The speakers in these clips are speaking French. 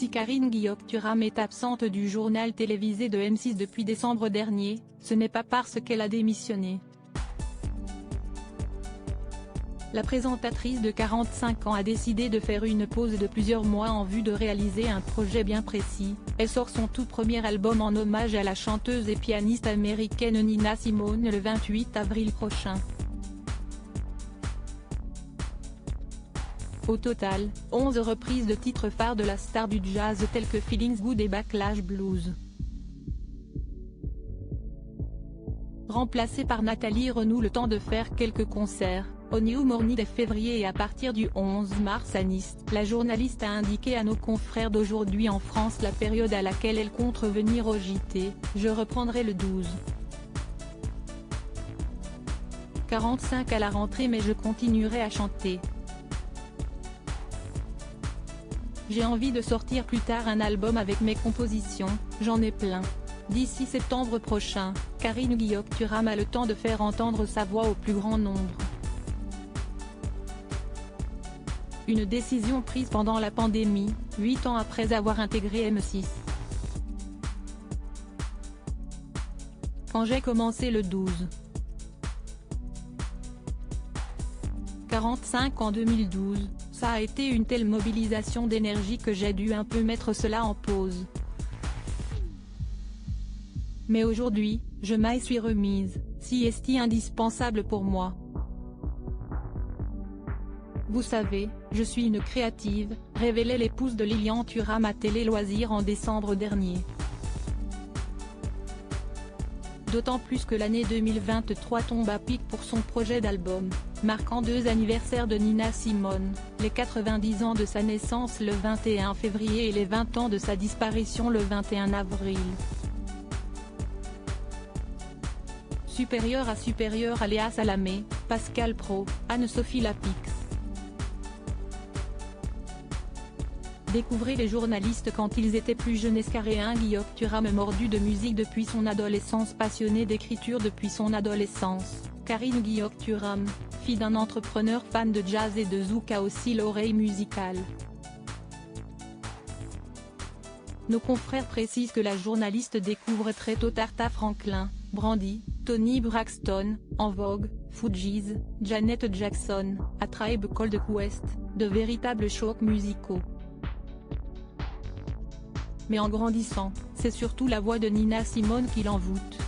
Si Karine Guillaume-Thuram est absente du journal télévisé de M6 depuis décembre dernier, ce n'est pas parce qu'elle a démissionné. La présentatrice de 45 ans a décidé de faire une pause de plusieurs mois en vue de réaliser un projet bien précis. Elle sort son tout premier album en hommage à la chanteuse et pianiste américaine Nina Simone le 28 avril prochain. Au total, 11 reprises de titres phares de la star du jazz tels que Feelings Good et Backlash Blues. Remplacée par Nathalie Renaud le temps de faire quelques concerts, au New Morning dès février et à partir du 11 mars à Nice, la journaliste a indiqué à nos confrères d'Aujourd'hui en France la période à laquelle elle compte revenir au JT, je reprendrai le 12. 45 à la rentrée mais je continuerai à chanter. J'ai envie de sortir plus tard un album avec mes compositions, j'en ai plein. D'ici septembre prochain, Karine Guillaume-Thuram a le temps de faire entendre sa voix au plus grand nombre. Une décision prise pendant la pandémie, 8 ans après avoir intégré M6. Quand j'ai commencé le 12. 45 en 2012, ça a été une telle mobilisation d'énergie que j'ai dû un peu mettre cela en pause. Mais aujourd'hui, je m'y suis remise, si est indispensable pour moi. Vous savez, je suis une créative, révélait l'épouse de Lilian Thuram à Télé Loisirs en décembre dernier. D'autant plus que l'année 2023 tombe à pic pour son projet d'album, marquant 2 anniversaires de Nina Simone, les 90 ans de sa naissance le 21 février et les 20 ans de sa disparition le 21 avril. Supérieure à supérieure à Léa Salamé, Pascal Praud, Anne-Sophie Lapix. Découvrez les journalistes quand ils étaient plus jeunes. Karine Guillaume-Thuram mordu de musique depuis son adolescence, passionnée d'écriture depuis son adolescence. Karine Guillaume-Thuram, fille d'un entrepreneur fan de jazz et de zouk, a aussi l'oreille musicale. Nos confrères précisent que la journaliste découvre très tôt Aretha Franklin, Brandy, Toni Braxton, En Vogue, Fugees, Janet Jackson, A Tribe Called Quest, de véritables chocs musicaux. Mais en grandissant, c'est surtout la voix de Nina Simone qui l'envoûte.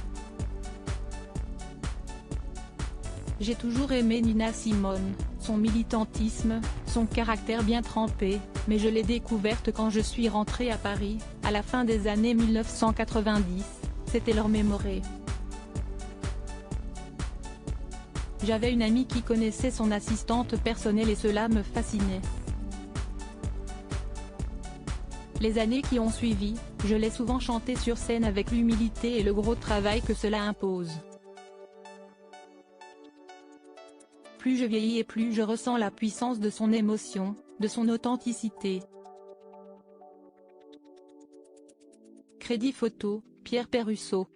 J'ai toujours aimé Nina Simone, son militantisme, son caractère bien trempé, mais je l'ai découverte quand je suis rentrée à Paris, à la fin des années 1990, c'était leur mémorée. J'avais une amie qui connaissait son assistante personnelle et cela me fascinait. Les années qui ont suivi, je l'ai souvent chantée sur scène avec l'humilité et le gros travail que cela impose. Plus je vieillis et plus je ressens la puissance de son émotion, de son authenticité. Crédit photo, Pierre Perrusso.